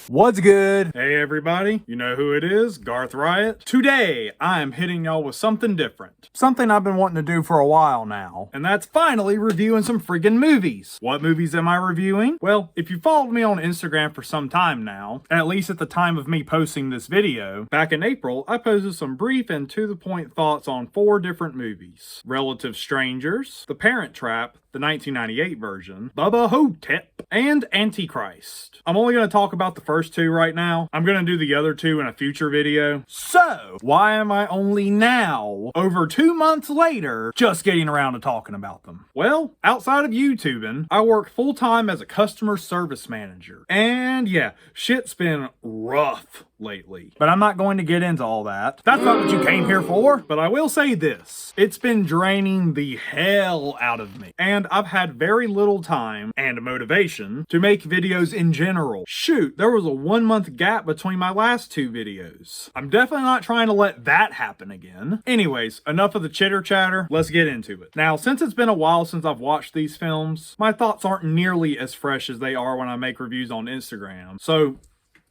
What's good? Hey everybody, you know who it is, Garth Riot. Today, I'm hitting y'all with something different. Something I've been wanting to do for a while now. And that's finally reviewing some friggin' movies. What movies am I reviewing? Well, if you followed me on Instagram for some time now, at least at the time of me posting this video, back in April, I posted some brief and to-the-point thoughts on 4 different movies. Relative Strangers, The Parent Trap, the 1998 version, Bubba Hotep, and Antichrist. I'm only going to talk about the first 2 right now. I'm going to do the other 2 in a future video. So, why am I only now, over 2 months later, just getting around to talking about them? Well, outside of YouTubing, I work full-time as a customer service manager. And yeah, shit's been rough lately. But I'm not going to get into all that. That's not what you came here for. But I will say this. It's been draining the hell out of me. And I've had very little time and motivation to make videos in general. Shoot, there was a 1-month gap between my last 2 videos. I'm definitely not trying to let that happen again. Anyways, enough of the chitter chatter. Let's get into it. Now, since it's been a while since I've watched these films, my thoughts aren't nearly as fresh as they are when I make reviews on Instagram. So,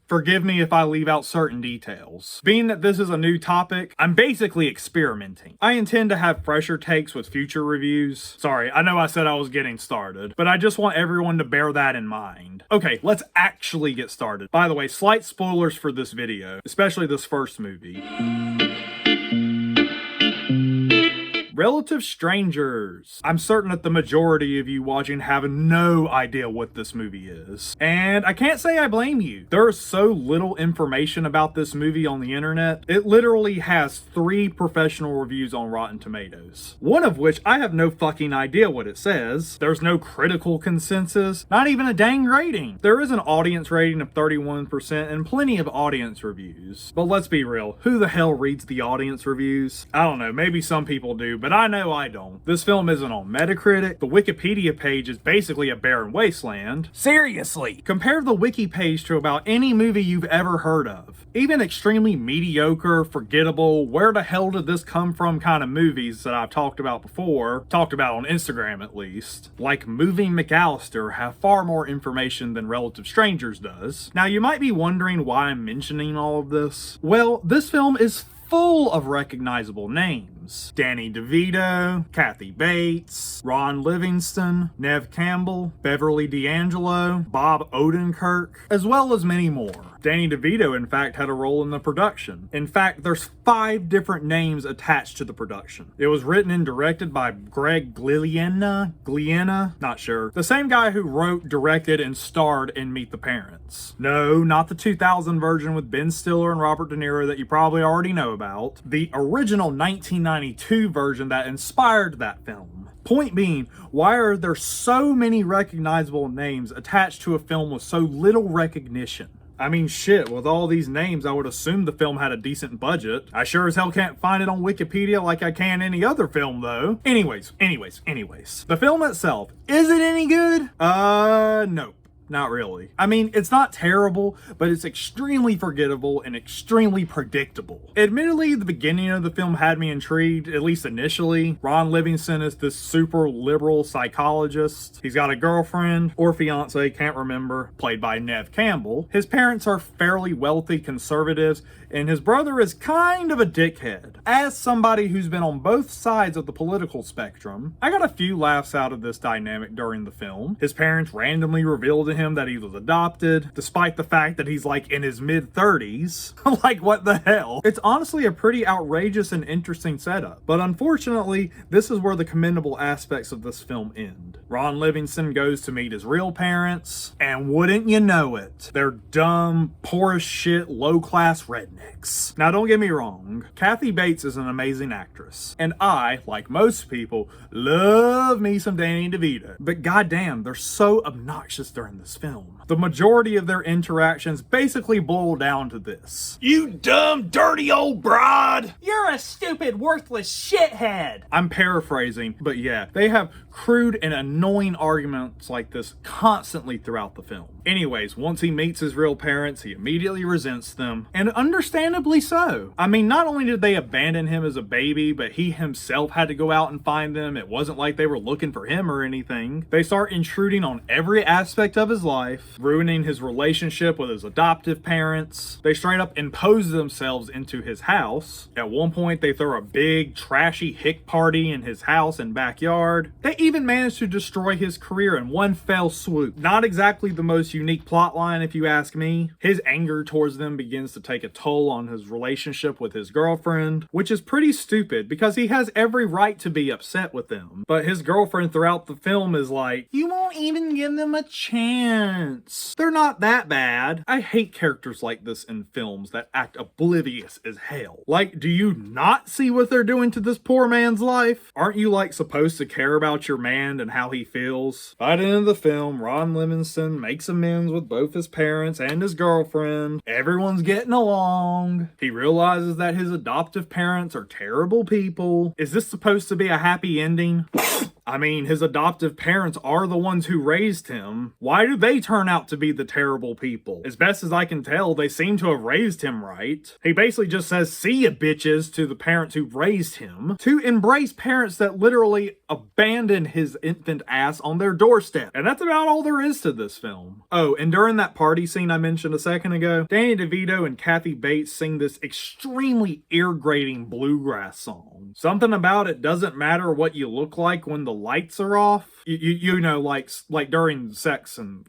forgive me if I leave out certain details. Being that this is a new topic, I'm basically experimenting. I intend to have fresher takes with future reviews. Sorry, I know I said I was getting started, but I just want everyone to bear that in mind. Okay, let's actually get started. By the way, slight spoilers for this video, especially this first movie. Relative Strangers. I'm certain that the majority of you watching have no idea what this movie is. And I can't say I blame you. There is so little information about this movie on the internet. It literally has 3 professional reviews on Rotten Tomatoes. One of which I have no fucking idea what it says. There's no critical consensus. Not even a dang rating. There is an audience rating of 31% and plenty of audience reviews. But let's be real. Who the hell reads the audience reviews? I don't know. Maybe some people do, but I know I don't. This film isn't on Metacritic. The Wikipedia page is basically a barren wasteland. Seriously! Compare the wiki page to about any movie you've ever heard of. Even extremely mediocre, forgettable, where the hell did this come from kind of movies that I've talked about before, talked about on Instagram at least, like Moving McAllister, have far more information than Relative Strangers does. Now you might be wondering why I'm mentioning all of this. Well, this film is full of recognizable names. Danny DeVito, Kathy Bates, Ron Livingston, Neve Campbell, Beverly D'Angelo, Bob Odenkirk, as well as many more. Danny DeVito, in fact, had a role in the production. In fact, there's 5 different names attached to the production. It was written and directed by Greg Gliena, not sure. The same guy who wrote, directed, and starred in Meet the Parents. No, not the 2000 version with Ben Stiller and Robert De Niro that you probably already know about. The original 1992 version that inspired that film. Point being, why are there so many recognizable names attached to a film with so little recognition? I mean, shit, with all these names, I would assume the film had a decent budget. I sure as hell can't find it on Wikipedia like I can any other film, though. Anyways. The film itself, is it any good? Nope. Not really. I mean, it's not terrible, but it's extremely forgettable and extremely predictable. Admittedly, the beginning of the film had me intrigued, at least initially. Ron Livingston is this super liberal psychologist. He's got a girlfriend, or fiance, can't remember, played by Neve Campbell. His parents are fairly wealthy conservatives, and his brother is kind of a dickhead. As somebody who's been on both sides of the political spectrum, I got a few laughs out of this dynamic during the film. His parents randomly revealed to him that he was adopted, despite the fact that he's like in his mid-30s. Like, what the hell? It's honestly a pretty outrageous and interesting setup. But unfortunately, this is where the commendable aspects of this film end. Ron Livingston goes to meet his real parents, and wouldn't you know it, they're dumb, poor as shit, low-class rednecks. Now, don't get me wrong, Kathy Bates is an amazing actress, and I, like most people, love me some Danny DeVito. But goddamn, they're so obnoxious during this film. The majority of their interactions basically boil down to this: "You dumb, dirty old broad! You're a stupid, worthless shithead!" I'm paraphrasing, but yeah, they have crude and annoying arguments like this constantly throughout the film. Anyways, once he meets his real parents, he immediately resents them, and understandably so. I mean, not only did they abandon him as a baby, but he himself had to go out and find them. It wasn't like they were looking for him or anything. They start intruding on every aspect of his life, ruining his relationship with his adoptive parents. They straight up impose themselves into his house. At one point, they throw a big, trashy hick party in his house and backyard. They even managed to destroy his career in one fell swoop. Not exactly the most unique plotline, if you ask me. His anger towards them begins to take a toll on his relationship with his girlfriend, which is pretty stupid because he has every right to be upset with them. But his girlfriend throughout the film is like, you won't even give them a chance. They're not that bad. I hate characters like this in films that act oblivious as hell. Like, do you not see what they're doing to this poor man's life? Aren't you like supposed to care about your man and how he feels? By the end of the film, Ron Livingston makes amends with both his parents and his girlfriend. Everyone's getting along. He realizes that his adoptive parents are terrible people. Is this supposed to be a happy ending? I mean, his adoptive parents are the ones who raised him. Why do they turn out to be the terrible people? As best as I can tell, they seem to have raised him right. He basically just says, see ya bitches, to the parents who raised him, to embrace parents that literally abandoned his infant ass on their doorstep. And that's about all there is to this film. Oh, and during that party scene I mentioned a second ago, Danny DeVito and Kathy Bates sing this extremely ear-grating bluegrass song. Something about it doesn't matter what you look like when the lights are off. You know, like during sex and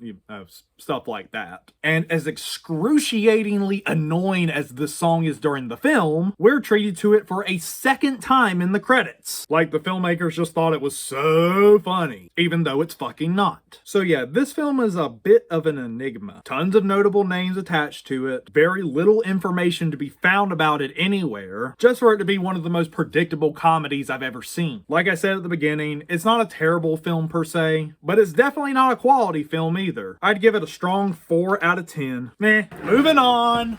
stuff like that. And as excruciatingly annoying as this song is during the film, we're treated to it for a second time in the credits. Like the filmmakers just thought it was so funny, even though it's fucking not. So yeah, this film is a bit of an enigma. Tons of notable names attached to it, very little information to be found about it anywhere, just for it to be one of the most predictable comedies I've ever seen. Like I said at the beginning, it's not a terrible film per se, but it's definitely not a quality film either. I'd give it a strong 4 out of 10. Meh. Moving on.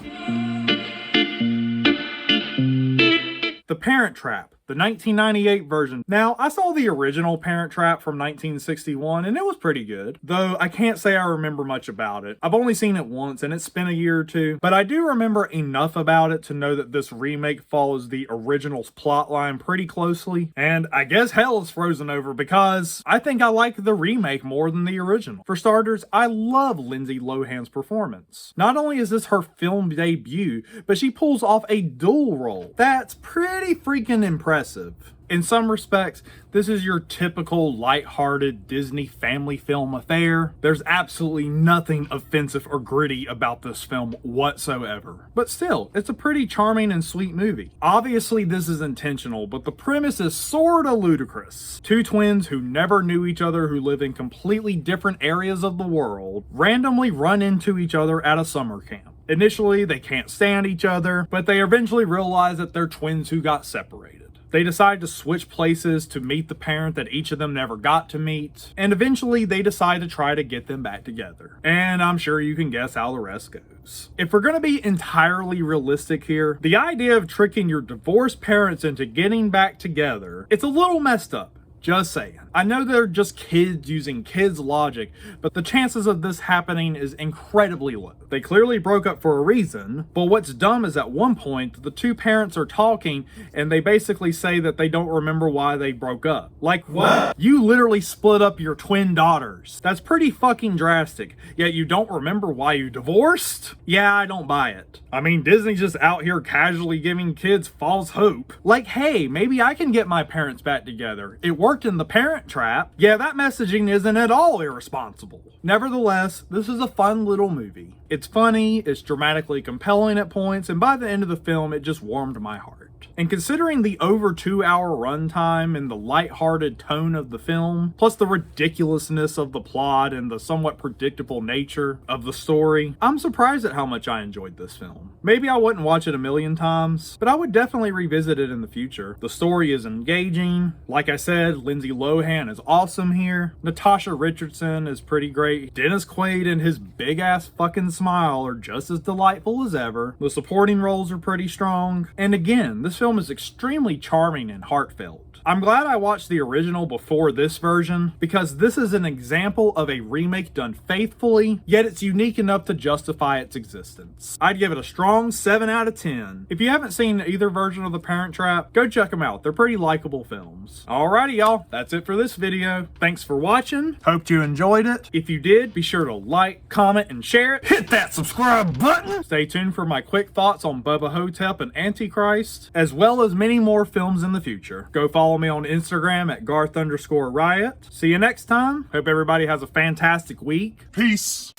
The Parent Trap, the 1998 version. Now, I saw the original Parent Trap from 1961, and it was pretty good, though I can't say I remember much about it. I've only seen it once, and it's been a year or two, but I do remember enough about it to know that this remake follows the original's plotline pretty closely, and I guess hell is frozen over because I think I like the remake more than the original. For starters, I love Lindsay Lohan's performance. Not only is this her film debut, but she pulls off a dual role. That's pretty freaking impressive. In some respects, this is your typical light-hearted Disney family film affair. There's absolutely nothing offensive or gritty about this film whatsoever. But still, it's a pretty charming and sweet movie. Obviously, this is intentional, but the premise is sorta ludicrous. Two twins who never knew each other, who live in completely different areas of the world, randomly run into each other at a summer camp. Initially, they can't stand each other, but they eventually realize that they're twins who got separated. They decide to switch places to meet the parent that each of them never got to meet, and eventually they decide to try to get them back together. And I'm sure you can guess how the rest goes. If we're gonna be entirely realistic here, the idea of tricking your divorced parents into getting back together, it's a little messed up. Just saying. I know they're just kids using kids' logic, but the chances of this happening is incredibly low. They clearly broke up for a reason, but what's dumb is at one point, the two parents are talking and they basically say that they don't remember why they broke up. Like, what? You literally split up your twin daughters. That's pretty fucking drastic, yet you don't remember why you divorced? Yeah, I don't buy it. I mean, Disney's just out here casually giving kids false hope. Like, hey, maybe I can get my parents back together. It worked in The Parent Trap. Yeah, that messaging isn't at all irresponsible. Nevertheless, this is a fun little movie. It's funny, it's dramatically compelling at points, and by the end of the film, it just warmed my heart. And considering the over 2-hour runtime and the lighthearted tone of the film, plus the ridiculousness of the plot and the somewhat predictable nature of the story, I'm surprised at how much I enjoyed this film. Maybe I wouldn't watch it a million times, but I would definitely revisit it in the future. The story is engaging. Like I said, Lindsay Lohan is awesome here. Natasha Richardson is pretty great. Dennis Quaid and his big ass fucking smile are just as delightful as ever. The supporting roles are pretty strong. And again, this film is extremely charming and heartfelt. I'm glad I watched the original before this version, because this is an example of a remake done faithfully, yet it's unique enough to justify its existence. I'd give it a strong 7 out of 10. If you haven't seen either version of The Parent Trap, go check them out. They're pretty likable films. Alrighty y'all, that's it for this video. Thanks for watching. Hope you enjoyed it. If you did, be sure to like, comment, and share it. Hit that subscribe button. Stay tuned for my quick thoughts on Bubba Hotep and Antichrist, as well as many more films in the future. Go follow me on Instagram at Garth_Riot. See you next time. Hope everybody has a fantastic week. Peace.